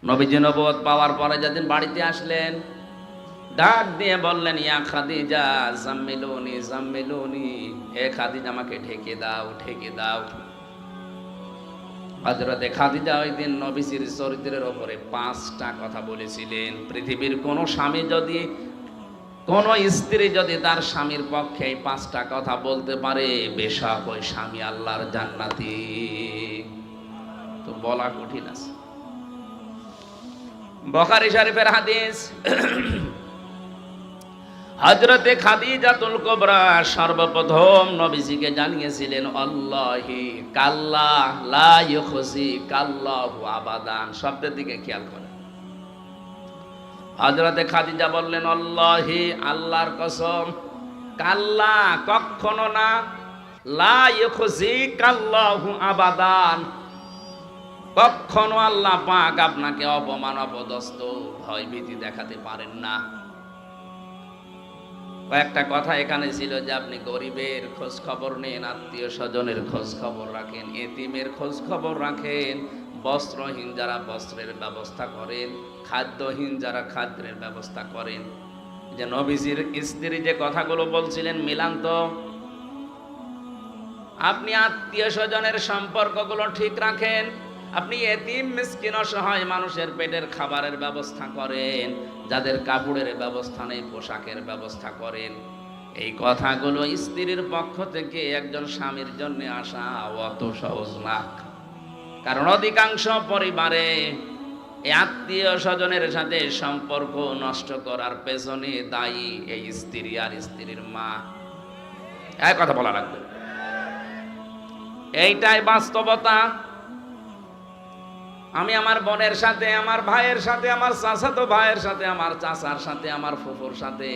নবীজি নবুয়ত পাওয়ার পরে যেদিন বাড়িতে আসলেন, ডাক দিয়ে বললেন, ইয়া খাদিজা জাম্মিলুনি জাম্মিলুনি, হে খাদিজা আমাকে ঢেকে দাও ঢেকে দাও। হযরতে খাদিজা ওই দিন নবীজির চরিত্রের ওপরে 5টা কথা বলেছিলেন। পৃথিবীর কোন স্বামী যদি, কোন স্ত্রী যদি তার স্বামীর পক্ষে এই 5টা কথা বলতে পারে, বেশক ওই স্বামী আল্লাহর জান্নাতি। তো বলা কঠিন আছে। বুখারী শরীফের হাদিস, হযরতে খাদিজাতুল কুবরা সর্বপ্রথম নবীজিকে জানিয়েছিলেন, আল্লাহি কাল্লা লা ইউখজি কাল্লাহু আবাদান। শব্দের দিকে খেয়াল করেন। হযরতে খাদিজা বললেন, আল্লাহি আল্লাহর কসম, কাল্লা কখনো না, লা ইউখজি কাল্লাহু আবাদান কখনো আল্লাহ পাক আপনাকে অপমান অপদস্থ ভয়ভীতি দেখাতে পারেন না। কয়েকটা কথা এখানে ছিল যে আপনি গরিবের খোঁজ খবর নেন, আত্মীয় স্বজনের খোঁজ খবর রাখেন, এতিমের খোঁজ খবর রাখেন, বস্ত্রহীন যারা বস্ত্রের ব্যবস্থা করেন, খাদ্যহীন যারা খাদ্যের ব্যবস্থা করেন। যে নবীজির স্ত্রী যে কথাগুলো বলছিলেন মিলান তো। আপনি আত্মীয় স্বজনের সম্পর্কগুলো ঠিক রাখেন, আপনি এতিম মিসকিন অসহায় মানুষের পেটের খাবারের ব্যবস্থা করেন, যাদের কাপড়ের ব্যবস্থা নেই পোশাকের ব্যবস্থা করেন। এই কথাগুলো স্ত্রীর পক্ষ থেকে একজন স্বামীর জন্য আসা অত সহজ না। কারণ অধিকাংশ পরিবারে এই আত্মীয় স্বজনের সাথে সম্পর্ক নষ্ট করার পেছনে দায়ী এই স্ত্রী আর স্ত্রীর মা। এই কথা বলা লাগবে, এইটাই বাস্তবতা। আমি আমার বোনের সাথে, আমার ভাইয়ের সাথে, আমার চাচাতো ভাইয়ের সাথে, আমার চাচার সাথে, আমার ফুফুর সাথে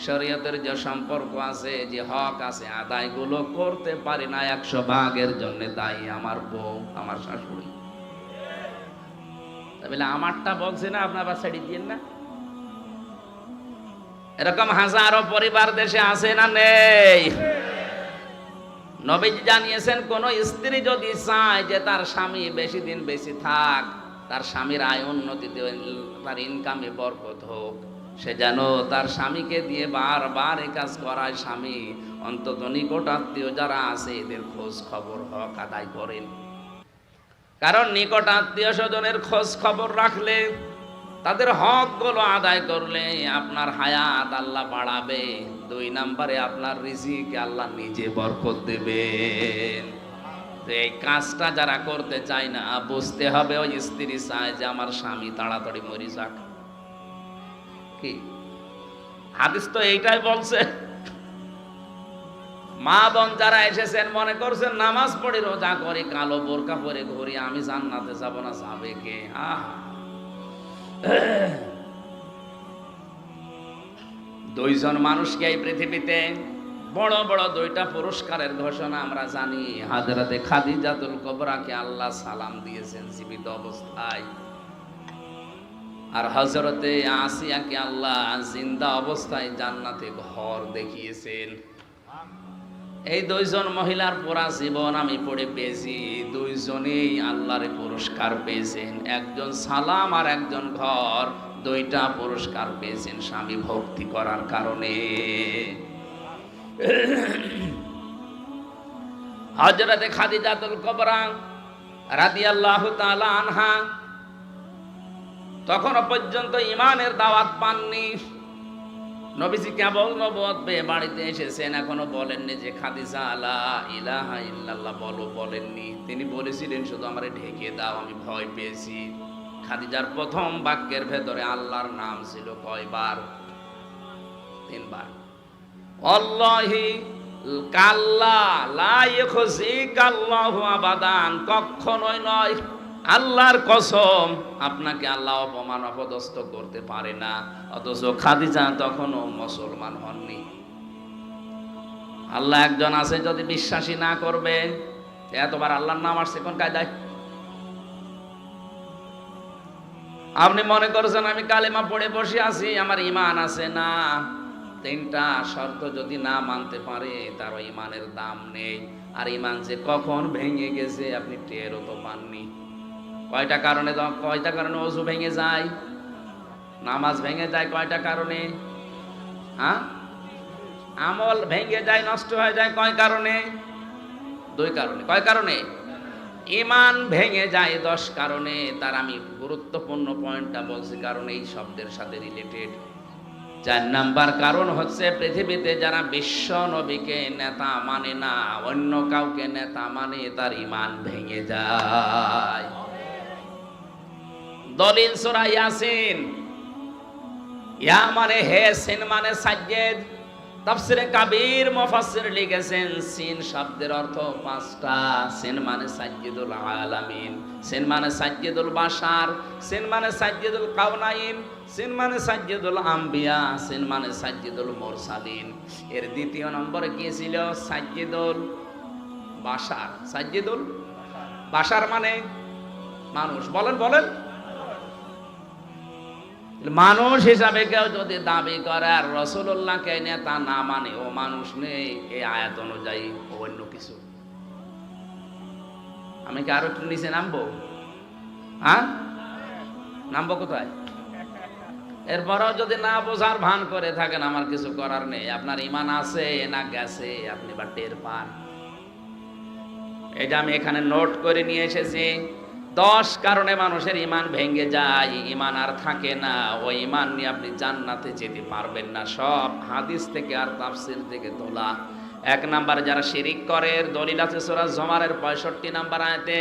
শরীয়তের যে সম্পর্ক আছে, যে হক আছে, আদায়গুলো করতে পারি না। 100 ভাগের জন্য দায়ী আমার বউ, আমার শাশুড়ি। তাহলে আমারটা বলছে না, আপনার বা ছেড়ে দিয়েন না। এরকম হাজারো পরিবার দেশে আছে না নেই? নবীজি জানিয়েছেন, কোন স্ত্রী যদি চায় যে তার স্বামী বেশি দিন বেশি থাক, তার স্বামীর আয় উন্নতিতে, তার ইনকামে বরকত হোক, সে যেন তার স্বামীকে দিয়ে বারবার এই কাজ করায়। স্বামী অন্তত নিকট আত্মীয় যারা আছে এদের খোঁজ খবর হক আদায় করেন। কারণ নিকট আত্মীয় স্বজনের খোঁজ খবর রাখলে, তাদের হকগুলো আদায় করলে আপনার হায়াত আল্লাহ বাড়াবে। 2 নম্বরে আপনার রিজিকে আল্লাহ নিজে বরকত দেবেন। তো এই কাজটা যারা করতে চায় না, বুঝতে হবে ওই স্ত্রী চায় যে আমার স্বামী তাড়াতাড়ি মরে যাক। কি হাদিস তো এইটাই বলছে। মা বোন যারা এসেছেন মনে করছেন নামাজ পড়ি রোজা করি কালো বোরকা পরে ঘুরি, আমি জান্নাতে যাব না, যাবে কে? দুইজন মানুষকে এই পৃথিবীতে বড় বড় 2টা পুরস্কারের ঘোষণা আমরা জানি। হযরতে খাদিজাতুল কুবরাকে আল্লাহ সালাম দিয়েছেন জীবিত অবস্থায়, আর হযরতে আসিয়াকে আল্লাহ জিন্দা অবস্থায় জান্নাতে ঘর দেখিয়েছেন। এই 2জন মহিলার পুরা জীবন আমি পড়ে পেয়েছি, 2জনেই আল্লাহর পুরস্কার পেয়েছেন। একজন সালাম আর একজন ঘর, 2টা পুরস্কার পেয়েছেন স্বামী ভক্তি করার কারণে। হযরতে খাদিজাতুল কুবরা রাদিয়াল্লাহু তাআলা আনহা তখনও পর্যন্ত ঈমানের দাওয়াত পাননি। নবীজি কেবল নবুয়ত পেয়ে বাড়িতে এসেছেন, এখনো বলেননি যে খাদিজা লা ইলাহা ইল্লাল্লাহ বলো, বলেননি। তিনি বলেছিলেন শুধু আমারে ঢেকে দাও, আমি ভয় পেয়েছি। খাদিজার প্রথম বাক্যের ভেতরে আল্লাহর নাম ছিল কয়বার? 3 বার। আল্লাহি কাল্লা লা ইউখজি কাল্লাহু আবাদান, কখনোই নয়, আল্লাহর কসম আপনাকে আল্লাহ অপমান অপদস্থ করতে পারে না। অথচ খাদিজা তখনও মুসলমান হননি। আল্লাহ একজন আছে, যদি বিশ্বাসী না করবে, এতবার আল্লাহর নাম আসছে কোন কায়দায়? আপনি মনে করছেন আমি কালেমা পড়ে বসে আছি, আমার ঈমান আছে না। 3টা শর্ত যদি না মানতে পারে, তার ঈমানের দাম নেই। আর ঈমান যে কখন ভেঙে গেছে আপনি টেরও তো পাননি। কয়টা কারণে ওযু ভেঙে যায়, নামাজ ভেঙে যায়? কয়টা কারণে? হ্যাঁ, আমল ভেঙে যায়, নষ্ট হয়ে যায় কয় কারণে? 2 কারণে। কয় কারণে? ঈমান ভেঙে যায় 10 কারণে। তার আমি গুরুত্বপূর্ণ পয়েন্টটা বলছি, কারণ এই শব্দের সাথে রিলেটেড। 4 নাম্বার কারণ হচ্ছে, পৃথিবীতে যারা বিশ্ব নবীকে নেতা মানে না, অন্য কাউকে নেতা মানে, তার ঈমান ভেঙে যায়। দলিল সূরা ইয়াসিন। ইয়া মানে হে, সিন মানে সাজ্জেদ। তাফসিরে কাবীর মুফাসসির লিখেছেন সিন শব্দের অর্থ 5টা। সিন মানে সাজ্জেদুল আলামিন, সিন মানে সাজ্জেদুল বাশার, সিন মানে সাজ্জেদুল কাউনাইন, সিন মানে সাজ্জেদুল আম্বিয়া, সিন মানে সাজ্জেদুল মুরসালিন। এর দ্বিতীয় নম্বরে কি ছিল? সাজ্জেদুল বাশার। সাজ্জেদুল বাশার মানে মানুষ। বলেন বলেন। মানুষ হিসাবে কেউ যদি দাবি করে আর রাসূলুল্লাহকে নেতা না মানে, ও মানুষ নেই এই আয়াত অনুযায়ী, অন্য কিছু। আমি কি আরো একটু নিচে নামবো? হ্যাঁ, নামবো কোথায়? এরপরও যদি না বোঝার ভান করে থাকেন, আমার কিছু করার নেই। আপনার ঈমান আছে না গেছে, আপনি বা টের পান। এটা আমি এখানে নোট করে নিয়ে এসেছি। 10 কারণে মানুষের ঈমান ভেঙে যায়, ঈমান আর থাকে না। ওই ঈমান নিয়ে আপনি জান্নাতে যেতে পারবেন না। সব হাদিস থেকে আর তাফসীর থেকে তোলা। 1 নাম্বারে যারা শিরিক করে, এর দলিল আছে সূরা জুমারের 65 নাম্বার আয়াতে।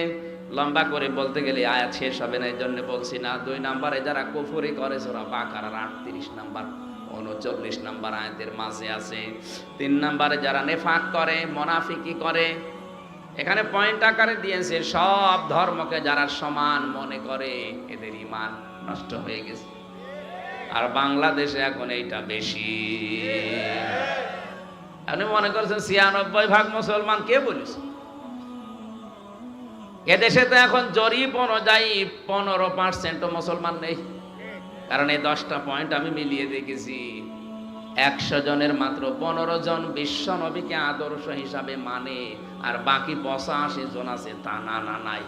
লম্বা করে বলতে গেলে আয়াত শেষ হবে না, এই জন্য বলছি না। 2 নাম্বারে যারা কুফরি করে, সূরা বাকারার 38 নাম্বার 39 নাম্বার আয়াতের মাঝে আছে। 3 নাম্বারে যারা নেফাক করে, মুনাফিকি করে, এখানে পয়েন্ট আকারে দিয়েছে, সব ধর্মকে যারা সমান মনে করে, এদের ঈমান নষ্ট হয়ে গেছে। আর বাংলাদেশে এখন এইটা বেশি। আপনি মনে করছেন 96% মুসলমান, কে বলিস? এদেশে তো এখন জরিপ অনুযায়ী 15% মুসলমান নেই। কারণ এই 10টা পয়েন্ট আমি মিলিয়ে দেখেছি। 100 জনের মাত্র 15 জন বিশ্ব নবীকে আদর্শ হিসাবে মানে, আর বাকি 85 জন আছে তা না নাই।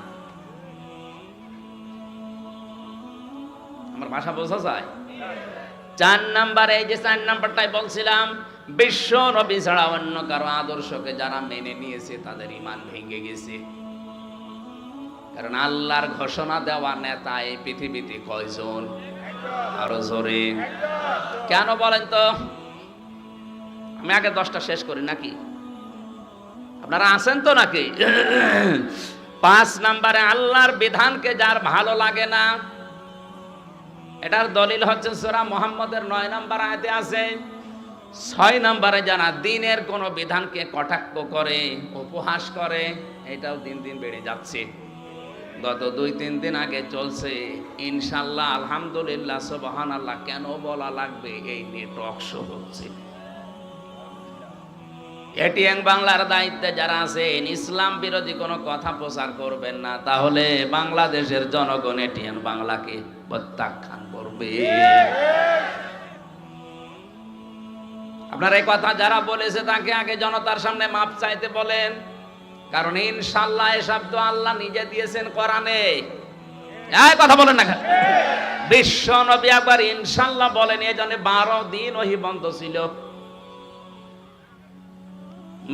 আমার ভাষা বোঝা যায়? 4 নাম্বারে, এই যে 4 নাম্বারটাই বলছিলাম, বিশ্ব নবী ছাড়া অন্য কারো আদর্শকে যারা মেনে নিয়েছে, তাদের ঈমান ভেঙে গেছে। কারণ আল্লাহর ঘোষণা দেওয়া নেতা এই পৃথিবীতে কয়জন? আরো জোরে কেন বলেন তো? আমি আগে 10টা শেষ করি নাকি? আপনারা আছেন তো নাকি? 5 নাম্বারে, আল্লাহর বিধানকে যার ভালো লাগে না, এটার দলিল হচ্ছে সূরা মুহাম্মদের 9 নাম্বার আয়াতে আছে। 6 নাম্বারে যারা দ্বীনের কোন বিধানকে কটাক্ষ করে, উপহাস করে, এটাও দিন দিন বেড়ে যাচ্ছে। গত 2-3 দিন আগে চলছে ইনশাআল্লাহ, আলহামদুলিল্লাহ, সুবহানাল্লাহ কেন বলা লাগবে, এই নিয়ে টক শো হচ্ছে। এটিএন বাংলার দায়িত্বে যারা আছেন, ইসলাম বিরোধী কোনো কথা প্রচার করবেন না, তাহলে বাংলাদেশের জনগণ এটিএন বাংলাকে প্রত্যাখ্যান করবে। আপনার এই কথা যারা বলেছে, তাকে আগে জনতার সামনে মাপ চাইতে বলেন। কারণ ইনশাআল্লাহ এ শব্দ আল্লাহ নিজে দিয়েছেন কোরআনে। এই কথা বলেন না, বিশ্ব নবী একবার ইনশাআল্লাহ বলেন, এজন্য 12 দিন ওহী বন্ধ ছিল।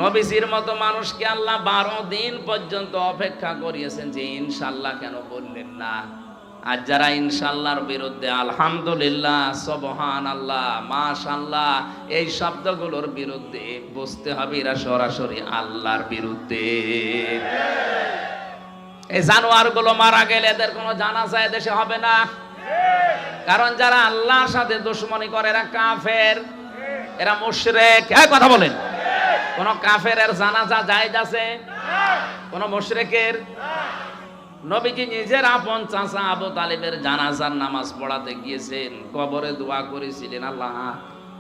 নবীজির মতো মানুষকে আল্লাহ 12 দিন পর্যন্ত অপেক্ষা করিয়েছেন যে ইনশাআল্লাহ কেন বললেন না। আর যারা ইনশাআল্লাহর বিরুদ্ধে, আলহামদুলিল্লাহ, সুবহানাল্লাহ, মাশাআল্লাহ, এই শব্দগুলোর বিরুদ্ধে, বুঝতে হবে এরা সরাসরি আল্লাহর বিরুদ্ধে। এই জানোয়ারগুলো মারা গেলে এদের কোনো জানাজা দেশে হবে না। কারণ যারা আল্লাহর সাথে দুশমনি করে, এরা কাফের, এরা মুশরিক। এই কথা বলেন, কোন কাফেরের জানাজা জায়েজ আছে? কোন মুশরিকের? নবীজি নিজের আপন চাচা আবু তালিবের জানাজার নামাজ পড়াতে গিয়েছেন, কবরে দোয়া করেছিলেন, আল্লাহ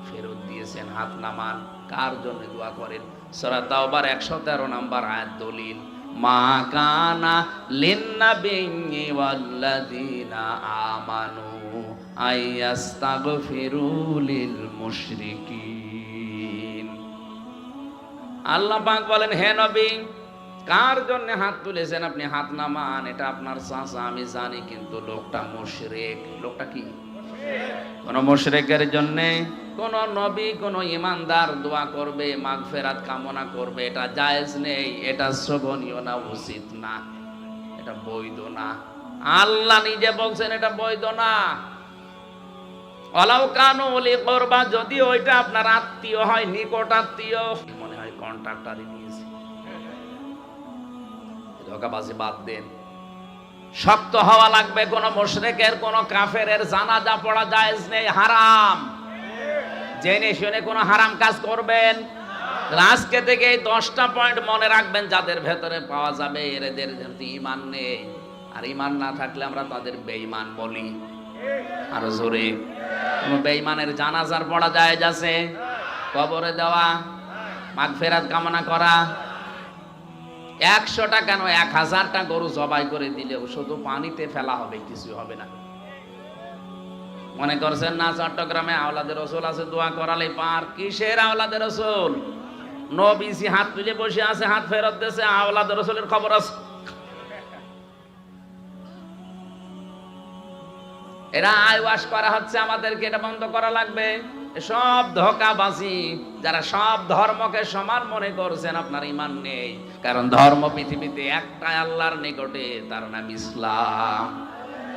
ফেরত দিয়েছেন। হাত নামান। কার জন্য দোয়া করেন? সূরা তাওবার 113 নাম্বার আয়াত দলিল, মা কানা লিন্নাবিয়্যি ওয়াল্লাযীনা আমানু আইয়াস্তাগফিরু লিল মুশরিকিন। আল্লাহ পাক বলেন, হে নবী, কার জন্য হাত তুলেছেন আপনি হাত নামান, এটা আপনার চাচা আমি জানি, কিন্তু লোকটা মুশরিক। লোকটা কি? কোন মুশরিকের জন্য কোন নবী কোন ইমানদার দোয়া করবে, মাগফিরাত কামনা করবে, এটা জায়েজ নেই, এটা শোভনীয় না, উচিত না, এটা বৈধ না। আল্লাহ নিজে বলছেন এটা বৈধ না। ওয়ালাউ কানু উলি কুরবা, যদি ওইটা আপনার আত্মীয় হয়, নিকট আত্মীয়, মনে হয় কন্ট্রাক্টরই দিয়েছে। ধোঁকাবাজি বাদ দেন, শক্ত হওয়া লাগবে। কোন মুশরিকের কোন কাফেরের জানাজা পড়া জায়েজ নেই, হারাম। জেনে শুনে কোন হারাম কাজ করবেন। আজকে থেকে এই 10টা পয়েন্ট মনে রাখবেন, যাদের ভেতরে পাওয়া যাবে এদের ঈমান নেই, আর ঈমান না থাকলে আমরা তাদের বেঈমান বলি। আর জোরে, কোন বেঈমানের জানাজার পড়া জায়েজ আছে? কবরে দেওয়া, মাগফিরাত কামনা করা। 100টা কেন 1000টা গরু জবাই করে দিলেও শুধু পানিতে ফেলা হবে, কিছু হবে না। মনে করছেন না চট্টগ্রামে আওলাদে রসুল আছে, দোয়া করালে পার? কিসের আওলাদে রসুল? নবীজি হাত তুলে বসে আছে, হাত ফেরত দিয়েছে, আওলাদে রসুলের খবর আছে? এরা আইওয়াশ করা হচ্ছে, আমাদেরকে এটা বন্ধ করা লাগবে। সব ধোঁকাবাজি। যারা সব ধর্মকে সমান মনে করছেন, আপনার ঈমান নেই। কারণ ধর্ম পৃথিবীতে একটাই, আল্লাহর নিকটে, তার নাম ইসলাম।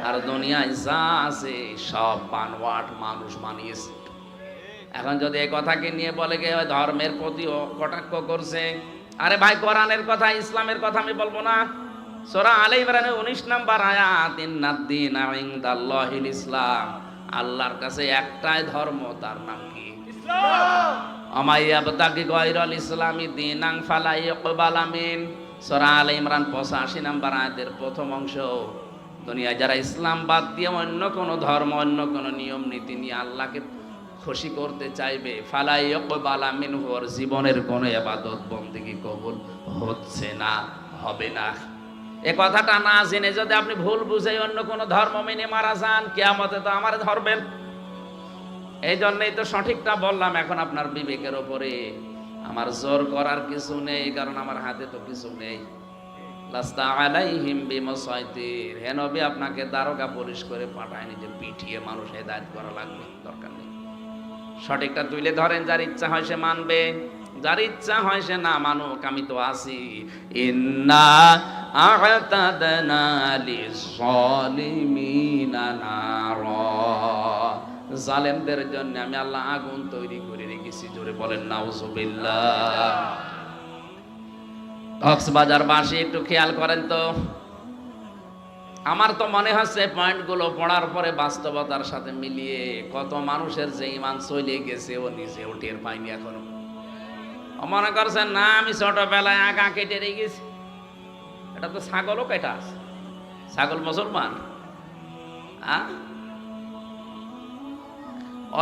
আর দুনিয়ায় যা আছে সব বানোয়াট, মানুষ বানিয়েছে। এখন যদি এই কথাকে নিয়ে বলে গে ধর্মের প্রতি কটাক্ষ করছে, আরে ভাই কোরআনের কথা, ইসলামের কথা আমি বলবো না? সূরা আলে ইমরানের 19 নম্বর আয়াত, ইন্নাদ-দীনা ইনদাল্লাহিল ইসলাম, আল্লাহর কাছে একটাই ধর্ম, তার নাম কি? ইসলাম। আমাইয়াবতাগি গায়রাল ইসলামি দীনান ফালা ইকবালা মিন, সূরা আলে ইমরান 85 নম্বর আয়াতের প্রথম অংশ। দুনিয়ায় যারা ইসলাম বাদ দিয়ে অন্য কোন ধর্ম, অন্য কোন নিয়ম নীতি নিয়ে আল্লাহকে খুশি করতে চাইবে, ফালা ইকবালা মিনহু, ওর জীবনের কোন ইবাদত বন্দেগী কবুল হচ্ছে না, হবে না। এ কথাটা না জেনে যদি আপনি ভুল বুঝে অন্য কোন ধর্ম মেনে মারা যান, কিয়ামতে তো আমার ধরবেন। এই জন্যই তো সঠিকটা বললাম। এখন আপনার বিবেকের উপরে, আমার জোর করার কিছু নেই, কারণ আমার হাতে তো কিছু নেই। লাস্তা আলাইহিম বিমুসাইতির, হে নবী আপনাকে দারোগা পুলিশ করে পাঠায়নি যে পিটিয়ে মানুষ হেদায়েত করা লাগবে, দরকার নেই। সঠিকটা তুলে ধরেন, যার ইচ্ছা হয় সে মানবে, যার ইচ্ছা হয় সে না মানুক, আমি তো আছি। ইন্না আ'তাদনা লিয-যালিমিনা নারা, জালেমদের জন্য আমি আল্লাহ আগুন তৈরি করে রেখেছি। জোরে বলেন নাউজুবিল্লাহ। কক্সবাজারবাসী একটু খেয়াল করেন তো, আমার তো মনে হচ্ছে পয়েন্টগুলো পড়ার পরে বাস্তবতার সাথে মিলিয়ে কত মানুষের যে ঈমান চলে গেছে, ও নিজেও টের পায়নি এখনো। মনে করছেন না আমি ছোটবেলায় আগা কেটে রেখেছি, এটা তো ছাগলও কেটা আছে। ছাগল মুসলমান?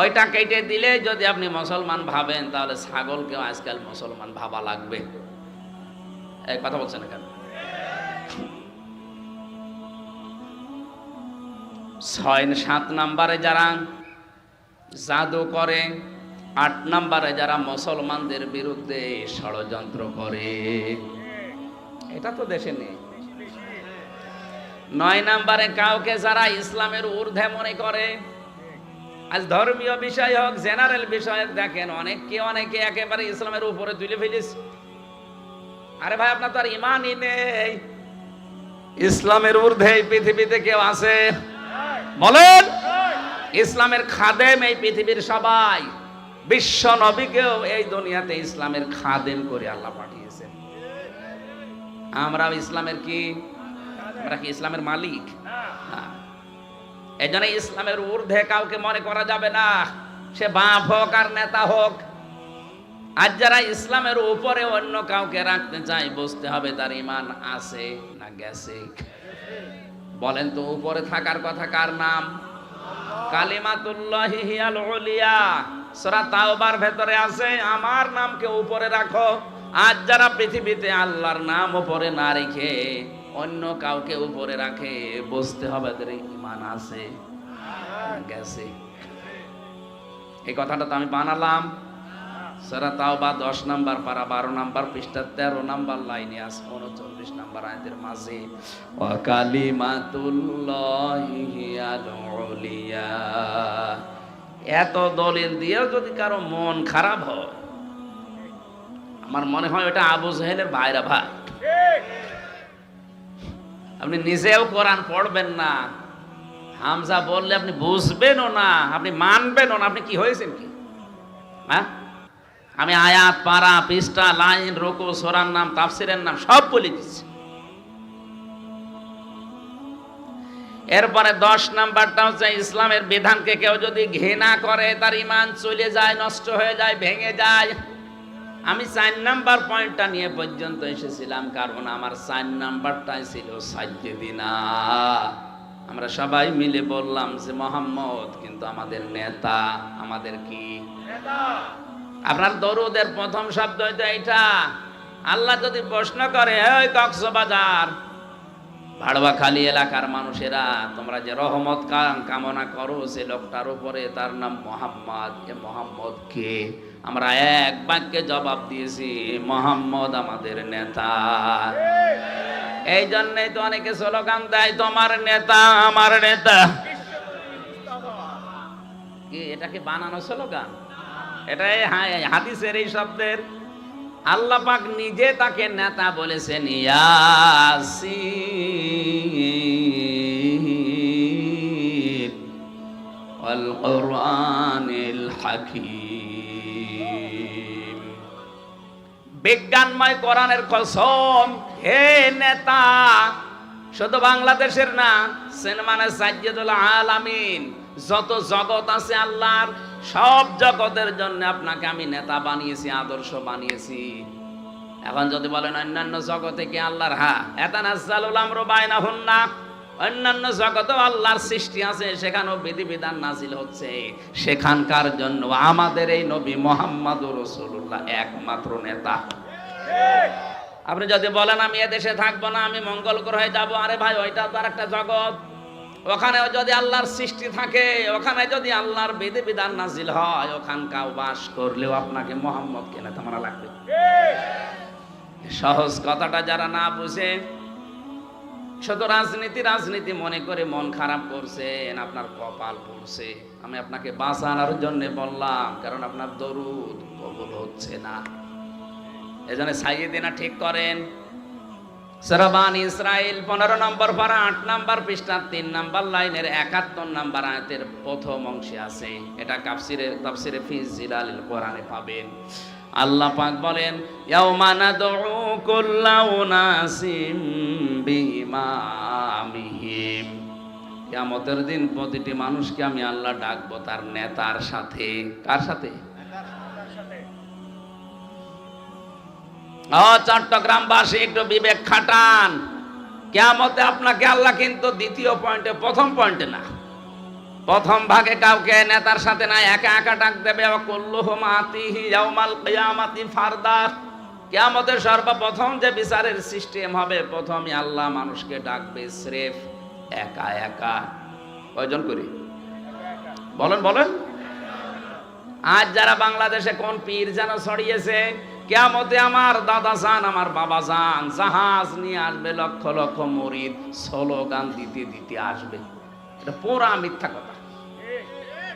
ওইটা কেটে দিলে যদি আপনি মুসলমান ভাবেন, তাহলে ছাগলকেও আজকাল মুসলমান ভাবা লাগবে। এই কথা বলছেন কেন? 6-7 নম্বরে যারা জাদু করে, 8 নম্বরে যারা মুসলমানদের বিরুদ্ধে ষড়যন্ত্র করে, এটা তো দেশে নেই। 9 নম্বরে কাউকে যারা ইসলামের ঊর্ধ্বে মনে করে। আজ ধর্মীয় বিষয় হোক, জেনারেল বিষয় দেখেন, অনেকে একেবারে ইসলামের উপরে তুলে ফেলিস। আরে ভাই, আপনার তো আর ঈমানই নেই। ইসলামের ঊর্ধ্বে পৃথিবীতে কেউ আছে? বলেন। ইসলামের খাদেম এই পৃথিবীর সবাই। বিশ্ব নবীকেও এই দুনিয়াতে ইসলামের খাদেম করে আল্লাহ পাঠিয়েছেন। আমরা ইসলামের কি? আমরা কি ইসলামের মালিক? এই জন্য ইসলামের ঊর্ধ্বে কাউকে মনে করা যাবে না, সে বাপ হোক আর নেতা হোক। আজ যারা ইসলামের উপরে অন্য কাউকে রাখতে চায়, বুঝতে হবে তার ঈমান আছে না গেছে। বলেন তো, উপরে থাকার কথা কার নাম? কালিমাতুল্লাহি হিয়াল উলিয়া, সূরা তাওবার ভেতরে আছে, আমার নামকে উপরে রাখো। আজ যারা পৃথিবীতে আল্লাহর নাম উপরে না রেখে অন্য কাউকে উপরে রাখে, বুঝতে হবে তাদের ঈমান আছে গেছে। এই কথাটা তো আমি বানালাম। সূরা তাওবা 10 নাম্বার পারা 12 নাম্বার পৃষ্ঠা 13 নাম্বার লাইনে আছে 39 নাম্বার আয়াতের মাঝে ওয়া কালিমাতুল্লাহি হিয়াল উলিয়া। এত দলিল দিয়েও যদি কারো মন খারাপ হয়, আমার মনে হয় ওটা আবু জাহেলের ভাইরা ভাই। আপনি নিজেও কোরআন পড়বেন না, হামজা বললে আপনি বুঝবেনও না, আপনি মানবেনও না, আপনি কি হয়েছেন কি? হ্যাঁ, আমি আয়াত পারা পৃষ্ঠা লাইন রুকু সূরার নাম তাফসিরের নাম সব বলে দিচ্ছি। এরপরে 10 নাম্বারটা হচ্ছে ইসলামের বিধানকে কেউ যদি ঘৃণা করে তার ঈমান চলে যায়, নষ্ট হয়ে যায়, ভেঙে যায়। আমি 4 নাম্বার পয়েন্টটা নিয়ে পর্যন্ত এসেছিলাম, কারণ আমার 4 নাম্বারটাই ছিল সাজ্জেদিনা। আমরা সবাই মিলে বললাম যে মুহাম্মদ কিন্তু আমাদের নেতা, আমাদের কি নেতা। আপনার দরুদের প্রথম শব্দ হইতো এইটা। আল্লাহ যদি প্রশ্ন করে, ওই কক্সবাজার ভাড়বাখালী এলাকার মানুষেরা, তোমরা যে রহমত কামনা করো সে লোকটার উপরে, তার নাম মুহাম্মদ, এ মুহাম্মদ কে? আমরা এক বাক্যে জবাব দিয়েছি, মুহাম্মদ আমাদের নেতা। এই জন্যই তো অনেকে স্লোগান দেয়, তোমার নেতা আমার নেতা। কি এটা কি বানানো স্লোগান? এটাই হাদিসের এই শব্দের। আল্লাহ পাক নিজে তাকে নেতা বলেছেন, ইয়াসিন ওয়াল কুরআনিল হাকীম। বিজ্ঞানময় কোরআনের কসম, হে নেতা, শুধু বাংলাদেশের না, মানে সাজ্জাদুল আলামিন, যত জগৎ আছে আল্লাহর, সব জগতের জন্য আপনাকে আমি নেতা বানিয়েছি, আদর্শ বানিয়েছি। এখন যদি বলেন অন্যান্য জগতে কি আল্লাহর, হ্যাঁ, এতানাজ্জালুল আমরু বাইনাহুন্না, অন্যান্য জগতেও আল্লাহর সৃষ্টি আছে, সেখানেও বিধিবিধান নাজিল হচ্ছে। সেখানকার জন্য আমাদের এই নবী মুহাম্মদুর রাসূলুল্লাহ একমাত্র নেতা। আপনি যদি বলেন আমি এদেশে থাকবো না, আমি মঙ্গল গ্রহে যাব, আরে ভাই ওইটা তো আরেকটা জগৎ। ওখানেও যদি আল্লাহর সৃষ্টি থাকে, ওখানে যদি আল্লাহর বিধিবিধান নাজিল হয়, ওখানকাও বাস করলেও আপনাকে মুহাম্মদকে নেতা মানা লাগবে। সহজ কথাটা যারা না বুঝে, শুধু রাজনীতি মনে করে মন খারাপ করছেন, আপনার কপাল পড়ছে। আমি আপনাকে বাঁচানোর জন্য বললাম, কারণ আপনার দরুদ কবুল হচ্ছে না। এজন্য সাইয়েদিনা ঠিক করেন। সূরা বানী ইসরাঈল 15 নম্বর পারা 8 নাম্বার পৃষ্ঠা 3 নাম্বার লাইনের 71 নাম্বার আয়াতের প্রথম অংশে আছে। এটা তাফসিরে ফি জিলালিল কোরআনে পাবেন। আল্লাহ পাক বলেন, ইয়াউমা নাদউ কুল্লা উনাসিম বিইমামিহিম। কিয়ামতের দিন প্রতিটি মানুষকে আমি আল্লাহ ডাকবো তার নেতার সাথে। কার সাথে? চট্টগ্রামবাসী একটু বিবেক খাটান। কিয়ামতে আপনাকে আল্লাহ কিন্তু দ্বিতীয় পয়েন্টে, প্রথম পয়েন্টে না, প্রথম ভাগে কাউকে নেতার সাথে না, একা একা ডাক দেবে। কুল্লুহুম আতিহি ইয়াউমাল কিয়ামাতি ফারদা। কিয়ামতের সর্বপ্রথম যে বিচারের সিস্টেম হবে, প্রথমে আল্লাহ মানুষকে ডাকবে স্রেফ একা একা। কয়জন করি বলেন। আজ যারা বাংলাদেশে কোন পীর যেন ছড়িয়েছে, কিয়ামতে আমার দাদা যান, আমার বাবা যান, জাহাজ নিয়ে আসবে, লক্ষ লক্ষ মুরিদ স্লোগান দিতে দিতে আসবে। এটা পুরা মিথ্যা কথা।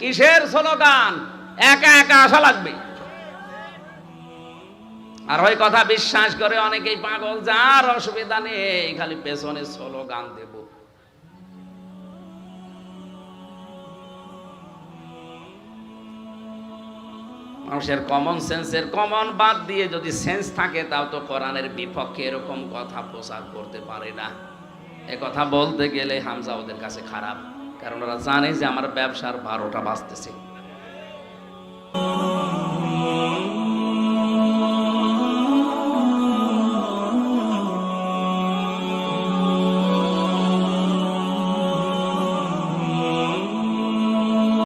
কিসের স্লোগান? একা একা আসা লাগবে। আর ওই কথা বিশ্বাস করে অনেকেই পাগল, যার অসুবিধা নেই, খালি পেছনে স্লোগান দেব। মানুষের কমন সেন্সের কমন বাদ দিয়ে যদি সেন্স থাকে, তাও তো কোরআনের বিপক্ষে এরকম কথা প্রচার করতে পারে না। এ কথা বলতে গেলে হামজা ওদের কাছে খারাপ, কারণ ওরা জানে যে আমার ব্যবসার 12টা বাজতেছে।